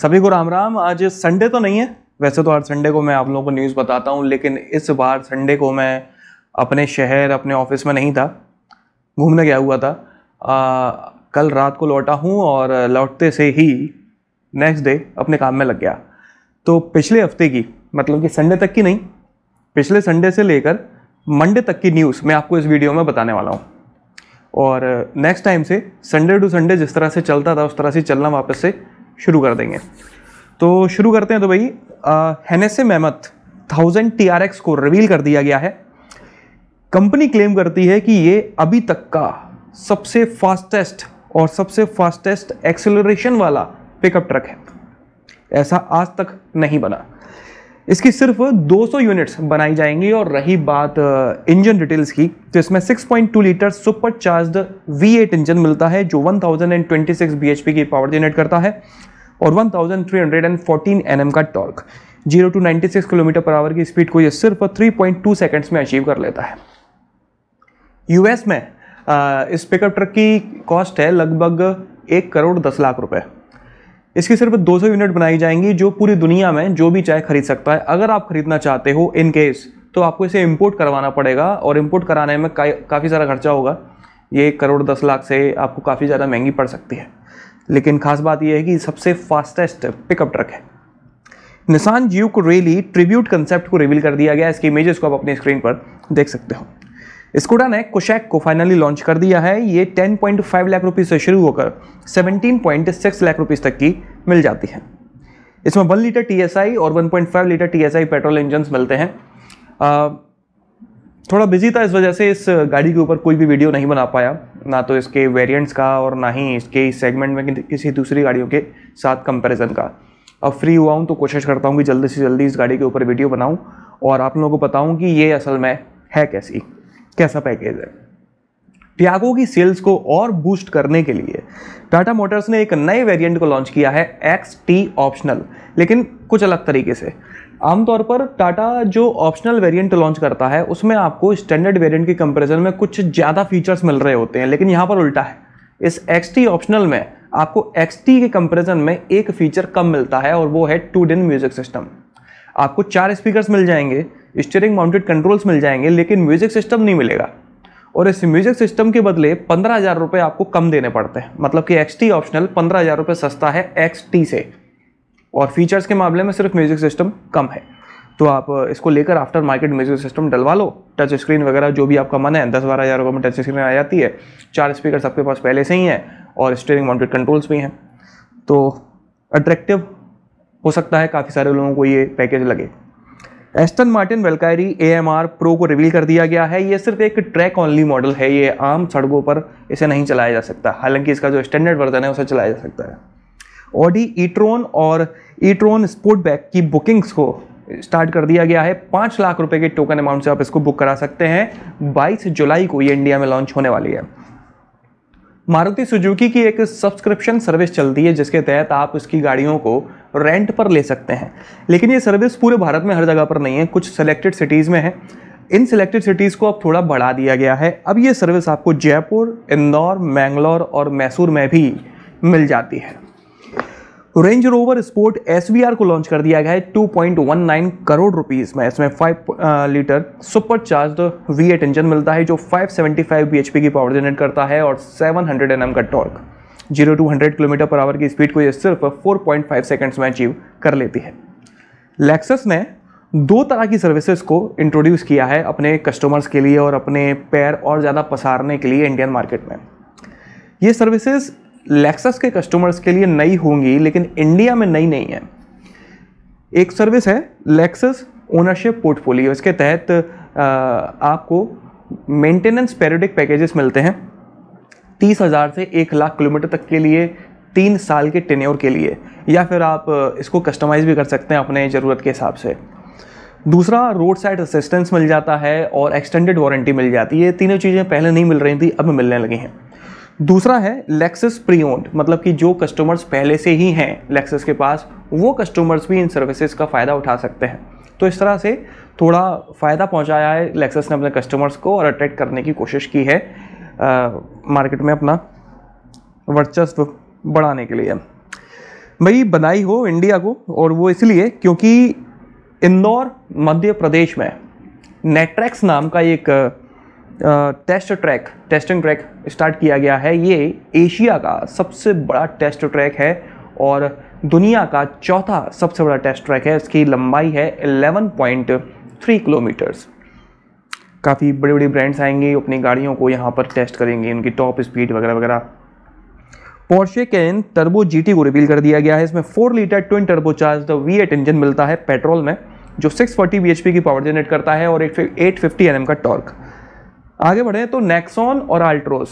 सभी को राम राम। आज संडे तो नहीं है, वैसे तो हर संडे को मैं आप लोगों को न्यूज़ बताता हूँ, लेकिन इस बार संडे को मैं अपने शहर अपने ऑफिस में नहीं था, घूमने गया हुआ था। कल रात को लौटा हूँ और लौटते से ही नेक्स्ट डे अपने काम में लग गया। तो पिछले हफ्ते की, मतलब कि संडे तक की नहीं, पिछले संडे से लेकर मंडे तक की न्यूज़ मैं आपको इस वीडियो में बताने वाला हूँ। और नेक्स्ट टाइम से संडे टू संडे जिस तरह से चलता था उस तरह से चलना वापस से शुरू कर देंगे। तो शुरू करते हैं। तो भाई हेनेसे मेमथ 1000 TRX को रिवील कर दिया गया है। कंपनी क्लेम करती है कि ये अभी तक का सबसे फास्टेस्ट एक्सेलरेशन वाला पिकअप ट्रक है, ऐसा आज तक नहीं बना। इसकी सिर्फ 200 यूनिट्स बनाई जाएंगी। और रही बात इंजन डिटेल्स की, तो इसमें 6.2 litre super charged V8 engine मिलता है जो 1026 bhp की पावर जनरेट करता है और 1314 Nm का टॉर्क। 0 to 96 km/h की स्पीड को ये सिर्फ 3.2 सेकेंड्स में अचीव कर लेता है। यूएस में इस पिकअप ट्रक की कॉस्ट है लगभग 1,10,00,000 रुपए। इसकी सिर्फ 200 यूनिट बनाई जाएंगी जो पूरी दुनिया में जो भी चाहे खरीद सकता है। अगर आप खरीदना चाहते हो इन केस, तो आपको इसे इंपोर्ट करवाना पड़ेगा और इंपोर्ट कराने में काफ़ी सारा खर्चा होगा। ये 1,10,00,000 से आपको काफ़ी ज़्यादा महंगी पड़ सकती है। लेकिन खास बात यह है कि सबसे फास्टेस्ट पिकअप ट्रक है। Nissan juke rally tribute concept को रिवील कर दिया गया। इसकी इमेजेस को आप अपनी स्क्रीन पर देख सकते हो। स्कोडा ने कुशैक को फाइनली लॉन्च कर दिया है। ये 10.5 लाख रुपये से शुरू होकर 17.6 लाख रुपये तक की मिल जाती है। इसमें 1 लीटर TSI और 1.5 लीटर TSI पेट्रोल इंजन्स मिलते हैं। थोड़ा बिजी था, इस वजह से इस गाड़ी के ऊपर कोई भी वीडियो नहीं बना पाया, ना तो इसके वेरिएंट्स का और ना ही इसके सेगमेंट में किसी दूसरी गाड़ियों के साथ कंपैरिजन का। अब फ्री हुआ हूँ तो कोशिश करता हूँ कि जल्दी से जल्दी इस गाड़ी के ऊपर वीडियो बनाऊँ और आप लोगों को बताऊँ कि ये असल में है कैसा पैकेज है। टियागो की सेल्स को और बूस्ट करने के लिए टाटा मोटर्स ने एक नए वेरिएंट को लॉन्च किया है, XT ऑप्शनल, लेकिन कुछ अलग तरीके से। आमतौर पर टाटा जो ऑप्शनल वेरिएंट लॉन्च करता है उसमें आपको स्टैंडर्ड वेरिएंट के कंपैरिजन में कुछ ज़्यादा फीचर्स मिल रहे होते हैं, लेकिन यहाँ पर उल्टा है। इस XT ऑप्शनल में आपको XT के कंपैरिजन में एक फीचर कम मिलता है और वो है 2-DIN म्यूजिक सिस्टम। आपको 4 स्पीकर्स मिल जाएंगे, स्टीयरिंग माउंटेड कंट्रोल्स मिल जाएंगे, लेकिन म्यूजिक सिस्टम नहीं मिलेगा। और इस म्यूजिक सिस्टम के बदले 15,000 रुपये आपको कम देने पड़ते हैं। मतलब कि XT ऑप्शनल 15,000 रुपये सस्ता है XT से, और फीचर्स के मामले में सिर्फ म्यूजिक सिस्टम कम है। तो आप इसको लेकर आफ्टर मार्केट म्यूजिक सिस्टम डलवा लो, टच स्क्रीन वगैरह जो भी आपका मन है। 10-12 हज़ार रुपये में टच स्क्रीन आ जाती है, 4 स्पीकर आपके पास पहले से ही हैं और स्टीयरिंग माउंटेड कंट्रोल्स भी हैं। तो अट्रैक्टिव हो सकता है, काफ़ी सारे लोगों को ये पैकेज लगे। एस्टन मार्टिन वेल्कायरी AMR प्रो को रिवील कर दिया गया है। ये सिर्फ एक ट्रैक ओनली मॉडल है, ये आम सड़कों पर इसे नहीं चलाया जा सकता, हालांकि इसका जो स्टैंडर्ड वर्जन है उसे चलाया जा सकता है। ऑडी ई-ट्रॉन और ई-ट्रॉन स्पोर्टबैक की बुकिंग्स को स्टार्ट कर दिया गया है। 5 लाख रुपए के टोकन अमाउंट से आप इसको बुक करा सकते हैं। 22 जुलाई को ये इंडिया में लॉन्च होने वाली है। मारुति सुजुकी की एक सब्सक्रिप्शन सर्विस चलती है जिसके तहत आप इसकी गाड़ियों को रेंट पर ले सकते हैं, लेकिन ये सर्विस पूरे भारत में हर जगह पर नहीं है, कुछ सिलेक्टेड सिटीज़ में है। इन सिलेक्टेड सिटीज़ को अब थोड़ा बढ़ा दिया गया है। अब ये सर्विस आपको जयपुर, इंदौर, मैंगलोर और मैसूर में भी मिल जाती है। रेंज रोवर स्पोर्ट SVR को लॉन्च कर दिया गया है 2.19 करोड़ रुपीस में। इसमें 5 litre super charged V8 engine मिलता है जो 575 bhp की पावर जनरेट करता है और 700 Nm का टॉर्क। 0 to 100 km/h की स्पीड को ये सिर्फ 4.5 सेकेंड्स में अचीव कर लेती है। लेक्सस ने 2 तरह की सर्विसेज को इंट्रोड्यूस किया है अपने कस्टमर्स के लिए और अपने पैर और ज़्यादा पसारने के लिए इंडियन मार्केट में। ये सर्विसेज लेक्सस के कस्टमर्स के लिए नई होंगी, लेकिन इंडिया में नई नहीं है। एक सर्विस है लेक्सस ओनरशिप पोर्टफोलियो। इसके तहत आपको मेंटेनेंस पेरियोडिक पैकेजेस मिलते हैं 30,000 से 1 लाख किलोमीटर तक के लिए 3 साल के टेन्योर के लिए, या फिर आप इसको कस्टमाइज भी कर सकते हैं अपने ज़रूरत के हिसाब से। दूसरा, रोड साइड असिस्टेंस मिल जाता है और एक्सटेंडेड वारंटी मिल जाती है। तीनों चीज़ें पहले नहीं मिल रही थी, अब मिलने लगी हैं। दूसरा है लेक्सस प्री ओन्ड, मतलब कि जो कस्टमर्स पहले से ही हैं लेक्सस के पास, वो कस्टमर्स भी इन सर्विसेज का फ़ायदा उठा सकते हैं। तो इस तरह से थोड़ा फ़ायदा पहुंचाया है लेक्सस ने अपने कस्टमर्स को और अट्रैक्ट करने की कोशिश की है मार्केट में अपना वर्चस्व बढ़ाने के लिए। भाई बधाई हो इंडिया को, और वो इसलिए क्योंकि इंदौर मध्य प्रदेश में नेट्रैक्स नाम का एक टेस्टिंग ट्रैक स्टार्ट किया गया है। ये एशिया का सबसे बड़ा टेस्ट ट्रैक है और दुनिया का चौथा सबसे बड़ा टेस्ट ट्रैक है। इसकी लंबाई है 11.3 किलोमीटर्स। काफ़ी बड़ी बड़ी ब्रांड्स आएंगी, अपनी गाड़ियों को यहाँ पर टेस्ट करेंगी, उनकी टॉप स्पीड वगैरह वगैरह। पोर्शे कैन टर्बो जीटी को रिवील कर दिया गया है। इसमें 4 litre twin turbocharged V8 engine मिलता है पेट्रोल में, जो 640 bhp की पावर जनरेट करता है और 850 Nm का टॉर्क। आगे बढ़े तो नेक्सॉन और अल्ट्रोज,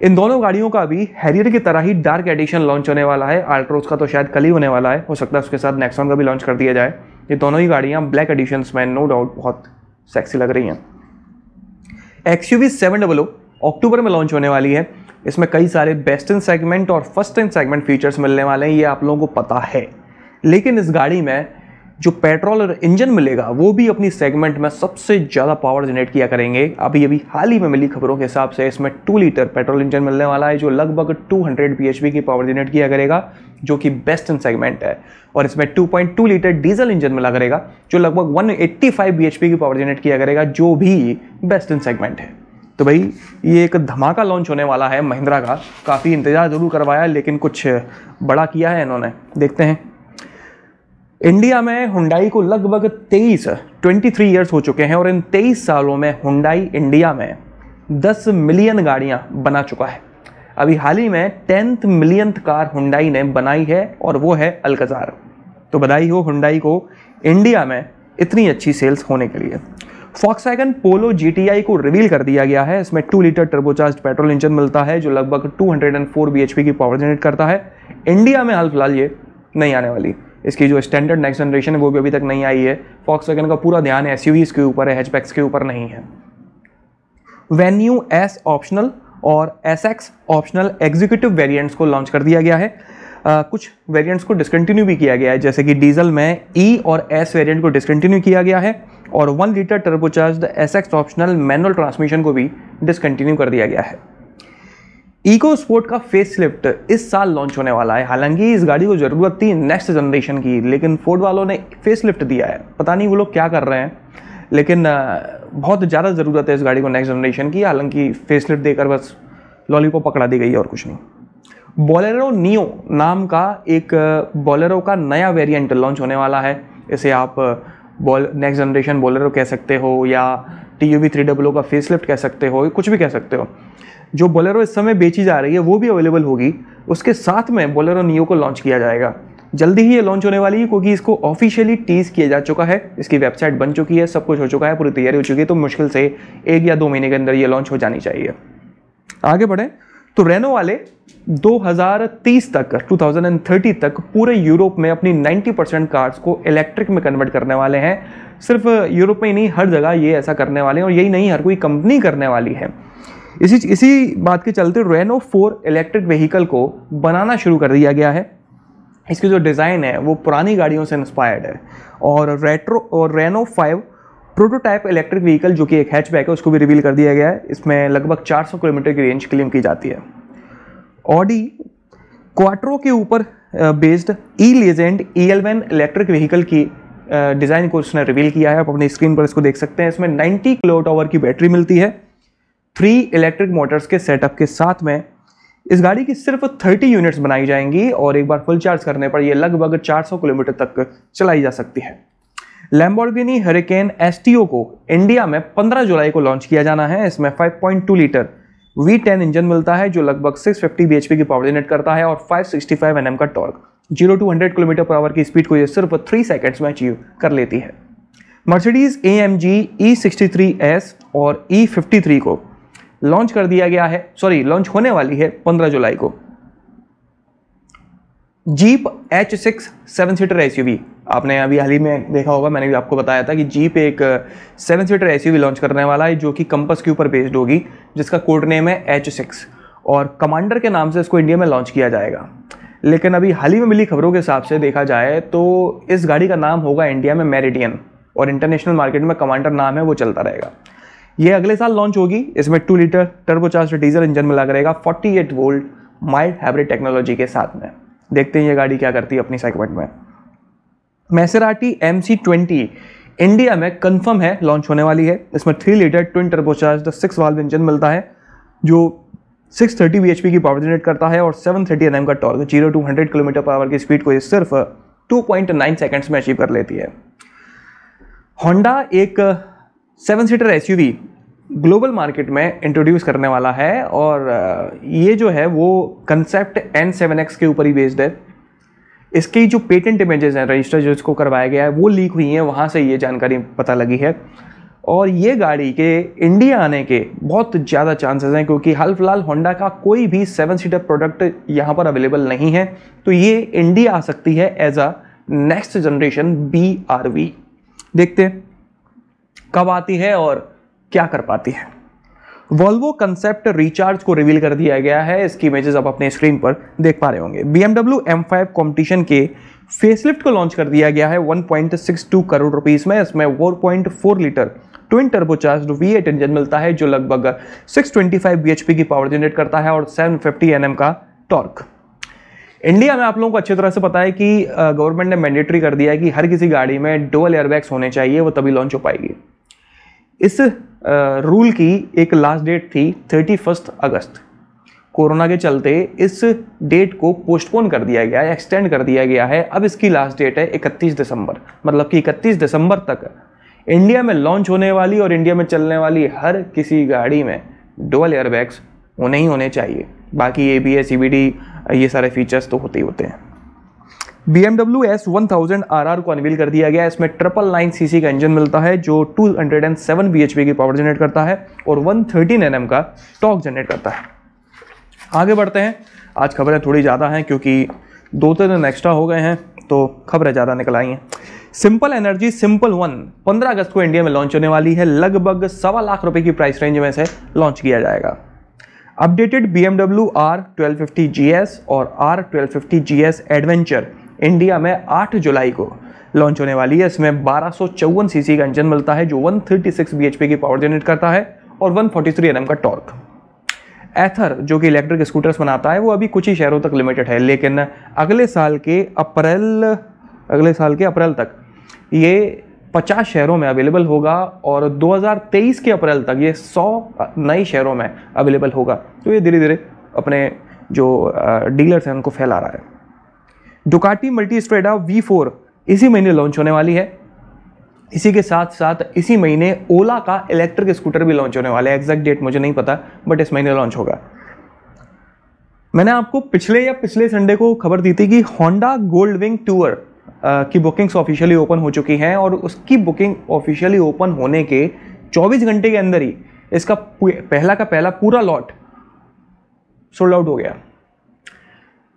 इन दोनों गाड़ियों का भी हैरियर की तरह ही डार्क एडिशन लॉन्च होने वाला है। अल्ट्रोज का तो शायद कल ही होने वाला है, हो सकता है उसके साथ नेक्सॉन का भी लॉन्च कर दिया जाए। ये दोनों ही गाड़ियाँ ब्लैक एडिशंस में नो डाउट बहुत सेक्सी लग रही हैं। XUV 700 अक्टूबर में लॉन्च होने वाली है। इसमें कई सारे बेस्ट इन सेगमेंट और फर्स्ट इन सेगमेंट फीचर्स मिलने वाले हैं, ये आप लोगों को पता है। लेकिन इस गाड़ी में जो पेट्रोल और इंजन मिलेगा वो भी अपनी सेगमेंट में सबसे ज़्यादा पावर जनरेट किया करेंगे। अभी हाल ही में मिली खबरों के हिसाब से इसमें 2 लीटर पेट्रोल इंजन मिलने वाला है, जो लगभग 200 bhp की पावर जनरेट किया करेगा, जो कि बेस्ट इन सेगमेंट है। और इसमें 2.2 लीटर डीजल इंजन मिला करेगा, जो लगभग 185 bhp की पावर जनरेट किया करेगा, जो भी बेस्ट इन सेगमेंट है। तो भाई ये एक धमाका लॉन्च होने वाला है महिंद्रा का। काफ़ी इंतजार जरूर करवाया, लेकिन कुछ बड़ा किया है इन्होंने, देखते हैं। इंडिया में हुंडई को लगभग 23 ईयर्स हो चुके हैं और इन 23 सालों में हुंडई इंडिया में 10 मिलियन गाड़ियां बना चुका है। अभी हाल ही में 10th मिलियंथ कार हुंडई ने बनाई है और वो है अल्काजार। तो बधाई हो हुंडई को इंडिया में इतनी अच्छी सेल्स होने के लिए। फॉक्सवैगन पोलो GTI को रिवील कर दिया गया है। इसमें 2 लीटर टर्बोचार्ज्ड पेट्रोल इंजन मिलता है, जो लगभग 204 bhp की पावर जनरेट करता है। इंडिया में हाल फिलहाल ये नहीं आने वाली, इसकी जो स्टैंडर्ड नेक्स्ट जनरेशन है वो भी अभी तक नहीं आई है। फॉक्सवैगन का पूरा ध्यान SUVs के ऊपर है, हैचबैक्स के ऊपर नहीं है। वेन्यू S ऑप्शनल और SX ऑप्शनल एग्जीक्यूटिव वेरिएंट्स को लॉन्च कर दिया गया है। कुछ वेरिएंट्स को डिसकंटिन्यू भी किया गया है, जैसे कि डीजल में E और S वेरिएंट को डिसकंटिन्यू किया गया है और 1 litre turbocharged SX optional manual transmission को भी डिसकंटिन्यू कर दिया गया है। इको स्पोर्ट का फेसलिफ्ट इस साल लॉन्च होने वाला है। हालांकि इस गाड़ी को ज़रूरत थी नेक्स्ट जनरेशन की, लेकिन फोर्ड वालों ने फेसलिफ्ट दिया है। पता नहीं वो लोग क्या कर रहे हैं, लेकिन बहुत ज़्यादा ज़रूरत है इस गाड़ी को नेक्स्ट जनरेशन की। हालांकि फेसलिफ्ट देकर बस लॉलीपॉप पकड़ा दी गई है और कुछ नहीं। बोलेरो नियो नाम का एक बोलेरो का नया वेरिएंट लॉन्च होने वाला है। इसे आप नेक्स्ट जनरेशन बोलेरो कह सकते हो या TUV 300 का फेसलिफ्ट कह सकते हो, कुछ भी कह सकते हो। जो बोलेरो इस समय बेची जा रही है वो भी अवेलेबल होगी, उसके साथ में बोलेरो नियो को लॉन्च किया जाएगा। जल्दी ही ये लॉन्च होने वाली है, क्योंकि इसको ऑफिशियली टीज किया जा चुका है। इसकी वेबसाइट बन चुकी है, सब कुछ हो चुका है, पूरी तैयारी हो चुकी है। तो मुश्किल से 1 या 2 महीने के अंदर ये लॉन्च हो जानी चाहिए। आगे बढ़े तो रेनो वाले 2030 तक पूरे यूरोप में अपनी 90% कार्स को इलेक्ट्रिक में कन्वर्ट करने वाले हैं। सिर्फ यूरोप में ही नहीं, हर जगह ये ऐसा करने वाले हैं, और यही नहीं हर कोई कंपनी करने वाली है। इसी बात के चलते रेनो 4 इलेक्ट्रिक व्हीकल को बनाना शुरू कर दिया गया है। इसकी जो डिज़ाइन है वो पुरानी गाड़ियों से इंस्पायर्ड है। और रेनो 5 प्रोटोटाइप इलेक्ट्रिक व्हीकल, जो कि एक हैचबैक है, उसको भी रिवील कर दिया गया है। इसमें लगभग 400 किलोमीटर की रेंज क्लेम की जाती है। ऑडी क्वाट्रो के ऊपर based E-Legend E11 electric vehicle की डिज़ाइन को उसने रिवील किया है। आप अपनी स्क्रीन पर इसको देख सकते हैं। इसमें 90 kWh की बैटरी मिलती है। 3 इलेक्ट्रिक मोटर्स के सेटअप के साथ में इस गाड़ी की सिर्फ 30 यूनिट्स बनाई जाएंगी और एक बार फुल चार्ज करने पर यह लगभग 400 किलोमीटर तक चलाई जा सकती है। लैम्बोर्गिनी हरिकेन STO को इंडिया में 15 जुलाई को लॉन्च किया जाना है। इसमें 5.2 लीटर V10 इंजन मिलता है, जो लगभग 650 bhp की पावर जनरेट करता है और 565 Nm का टॉर्क। 0 to 100 km/h की स्पीड को यह सिर्फ 3 सेकंड्स में अचीव कर लेती है। मर्सिडीज AMG E63S और E53 को लॉन्च कर दिया गया है, लॉन्च होने वाली है 15 जुलाई को। जीप H6 7 सीटर SUV, आपने अभी हाल ही में देखा होगा, मैंने भी आपको बताया था कि जीप एक 7 सीटर SUV लॉन्च करने वाला है, जो कि कंपस के ऊपर बेस्ड होगी, जिसका कोड नेम है H6 और कमांडर के नाम से इसको इंडिया में लॉन्च किया जाएगा। लेकिन अभी हाल ही में मिली खबरों के हिसाब से देखा जाए तो इस गाड़ी का नाम होगा इंडिया में मेरिडियन और इंटरनेशनल मार्केट में कमांडर नाम है वो चलता रहेगा। ये अगले साल लॉन्च होगी। इसमें 2 लीटर टर्बोचार्ज्ड डीजल इंजन मिला करेगा 48 वोल्ट माइल्ड हाइब्रिड टेक्नोलॉजी के साथ में। देखते हैं ये गाड़ी क्या करती है अपनी सेगमेंट में। मैसेराटी MC20 इंडिया में कंफर्म है, लॉन्च होने वाली है। इसमें 3 litre twin turbocharged 6 valve engine मिलता है जो 630 bhp की पावर जनरेट करता है और 730 Nm का टॉर्क। 0 to 100 km/h की स्पीड को ये सिर्फ 2.9 सेकंड्स में अचीव कर लेती है। होंडा एक 7 सीटर SUV ग्लोबल मार्केट में इंट्रोड्यूस करने वाला है और ये जो है वो कंसेप्ट N7X के ऊपर ही बेस्ड है। इसकी जो पेटेंट इमेजेस हैं, रजिस्टर जो इसको करवाया गया है, वो लीक हुई हैं, वहाँ से ये जानकारी पता लगी है। और ये गाड़ी के इंडिया आने के बहुत ज़्यादा चांसेस हैं क्योंकि हाल फिलहाल होंडा का कोई भी 7 सीटर प्रोडक्ट यहाँ पर अवेलेबल नहीं है, तो ये इंडिया आ सकती है as a next generation BRV। देखते हैं कब आती है और क्या कर पाती है। वॉल्वो कंसेप्ट रिचार्ज को रिवील कर दिया गया है। इसकी इमेजेस आप अपने स्क्रीन पर देख पा रहे होंगे। BMW M5 कॉम्पिटिशन के फेसलिफ्ट को लॉन्च कर दिया गया है 1.62 करोड़ रुपीस में। इसमें 4.4 litre twin turbocharged V8 engine मिलता है जो लगभग 625 bhp की पावर जनरेट करता है और 750 Nm का टॉर्क। इंडिया में आप लोगों को अच्छी तरह से पता है कि गवर्नमेंट ने मैंडेटरी कर दिया है कि हर किसी गाड़ी में डुअल एयरबैग्स होने चाहिए, वो तभी लॉन्च हो पाएगी। इस रूल की एक लास्ट डेट थी 31 अगस्त। कोरोना के चलते इस डेट को पोस्टपोन कर दिया गया है, एक्सटेंड कर दिया गया है। अब इसकी लास्ट डेट है 31 दिसंबर, मतलब कि 31 दिसंबर तक इंडिया में लॉन्च होने वाली और इंडिया में चलने वाली हर किसी गाड़ी में डुअल एयरबैग्स होने ही होने चाहिए। बाकी ABS CBD ये सारे फीचर्स तो होते ही होते हैं। BMW S1000 RR को अनवील कर दिया गया। इसमें 999 cc का इंजन मिलता है जो 207 bhp की पावर जनरेट करता है और 113 Nm का टॉर्क जनरेट करता है। आगे बढ़ते हैं। आज खबरें थोड़ी ज़्यादा हैं क्योंकि 2-3 दिन एक्स्ट्रा हो गए हैं तो खबरें ज़्यादा निकल आई हैं। सिंपल एनर्जी सिंपल 1 15 अगस्त को इंडिया में लॉन्च होने वाली है। लगभग 1.25 लाख रुपए की प्राइस रेंज में से लॉन्च किया जाएगा। अपडेटेड BMW R1250 GS और R1250 GS एडवेंचर इंडिया में 8 जुलाई को लॉन्च होने वाली है। इसमें 1254 cc का इंजन मिलता है जो 136 bhp की पावर जनरेट करता है और 143 Nm का टॉर्क। एथर जो कि इलेक्ट्रिक स्कूटर्स बनाता है वो अभी कुछ ही शहरों तक लिमिटेड है, लेकिन अगले साल के अप्रैल तक ये 50 शहरों में अवेलेबल होगा और 2023 के अप्रैल तक ये 100 नए शहरों में अवेलेबल होगा। तो ये धीरे धीरे अपने जो डीलर्स हैं उनको फैला रहा है। डुकाटी मल्टीस्ट्रेडा V4 इसी महीने लॉन्च होने वाली है। इसी के साथ साथ इसी महीने ओला का इलेक्ट्रिक स्कूटर भी लॉन्च होने वाला है। एग्जैक्ट डेट मुझे नहीं पता, बट इस महीने लॉन्च होगा। मैंने आपको पिछले संडे को खबर दी थी कि होंडा गोल्ड विंग टूर की बुकिंग्स ऑफिशियली ओपन हो चुकी हैं और उसकी बुकिंग ऑफिशियली ओपन होने के 24 घंटे के अंदर ही इसका पहला का पहला पूरा लॉट सोल्ड आउट हो गया।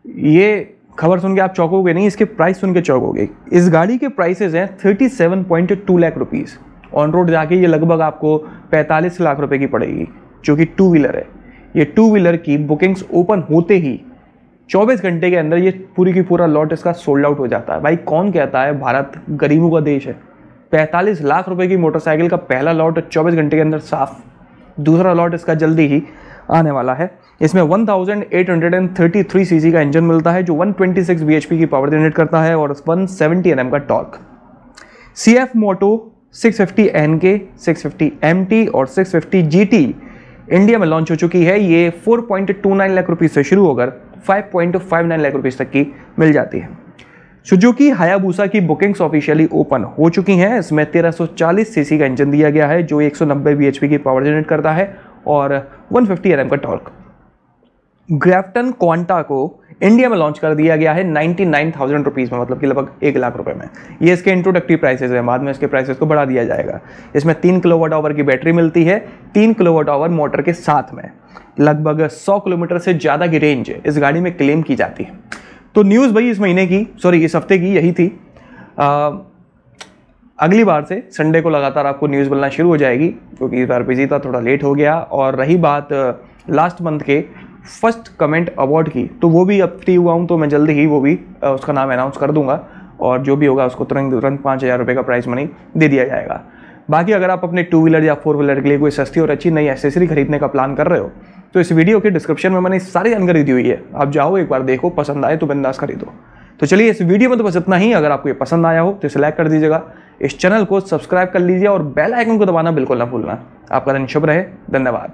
ये खबर सुन के आप चौंकोगे नहीं, इसके प्राइस सुन के चौंकोगे। इस गाड़ी के प्राइसेस हैं 37.2 लाख रुपीस। ऑन रोड जाके ये लगभग आपको 45 लाख रुपए की पड़ेगी, जो कि 2 व्हीलर है। ये 2 व्हीलर की बुकिंग्स ओपन होते ही 24 घंटे के अंदर ये पूरी की पूरा लॉट इसका सोल्ड आउट हो जाता है। भाई कौन कहता है भारत गरीबों का देश है? 45 लाख रुपए की मोटरसाइकिल का पहला लॉट 24 घंटे के अंदर साफ। दूसरा लॉट इसका जल्दी ही आने वाला है। इसमें 1833 cc का इंजन मिलता है जो 126 bhp की पावर जनरेट करता है और 170 Nm का टॉर्क। CF मोटो 650 NK, 650 MT और 650 GT इंडिया में लॉन्च हो चुकी है। ये 4.29 लाख रुपीस से शुरू होकर 5.59 लाख रुपीस तक की मिल जाती है। सुजुकी हायाबुसा की बुकिंग्स ऑफिशियली ओपन हो चुकी हैं। इसमें 1340 cc का इंजन दिया गया है जो 190 bhp की पावर जनरेट करता है और 150 Nm का टॉर्क। ग्रैफ्टन क्वांटा को इंडिया में लॉन्च कर दिया गया है 99,000 रुपीज़ में, मतलब कि लगभग 1 लाख रुपए में। ये इसके इंट्रोडक्टरी प्राइसेस हैं, बाद में इसके प्राइसेस को बढ़ा दिया जाएगा। इसमें 3 kWh की बैटरी मिलती है, 3 kWh मोटर के साथ में। लगभग 100 किलोमीटर से ज़्यादा की रेंज इस गाड़ी में क्लेम की जाती है। तो न्यूज़ भाई इस हफ्ते की यही थी। अगली बार से संडे को लगातार आपको न्यूज़ मिलना शुरू हो जाएगी क्योंकि इस बार बिजी था, थोड़ा लेट हो गया। और रही बात लास्ट मंथ के फर्स्ट कमेंट अवार्ड की, तो वो भी अब फ्री हुआ हूँ, तो मैं जल्दी ही वो भी उसका नाम अनाउंस कर दूंगा और जो भी होगा उसको तुरंत 5,000 रुपये का प्राइस मनी दे दिया जाएगा। बाकी अगर आप अपने 2 व्हीलर या 4 व्हीलर के लिए कोई सस्ती और अच्छी नई एक्सेसरी खरीदने का प्लान कर रहे हो तो इस वीडियो के डिस्क्रिप्शन में मैंने सारी जानकारी दी हुई है, आप जाओ एक बार देखो, पसंद आए तो बिंदास खरीदो। तो चलिए इस वीडियो में तो बस इतना ही। अगर आपको ये पसंद आया हो तो इसे लाइक कर दीजिएगा, इस चैनल को सब्सक्राइब कर लीजिए और बेल आइकन को दबाना बिल्कुल ना भूलना। आपका दिन शुभ रहे, धन्यवाद।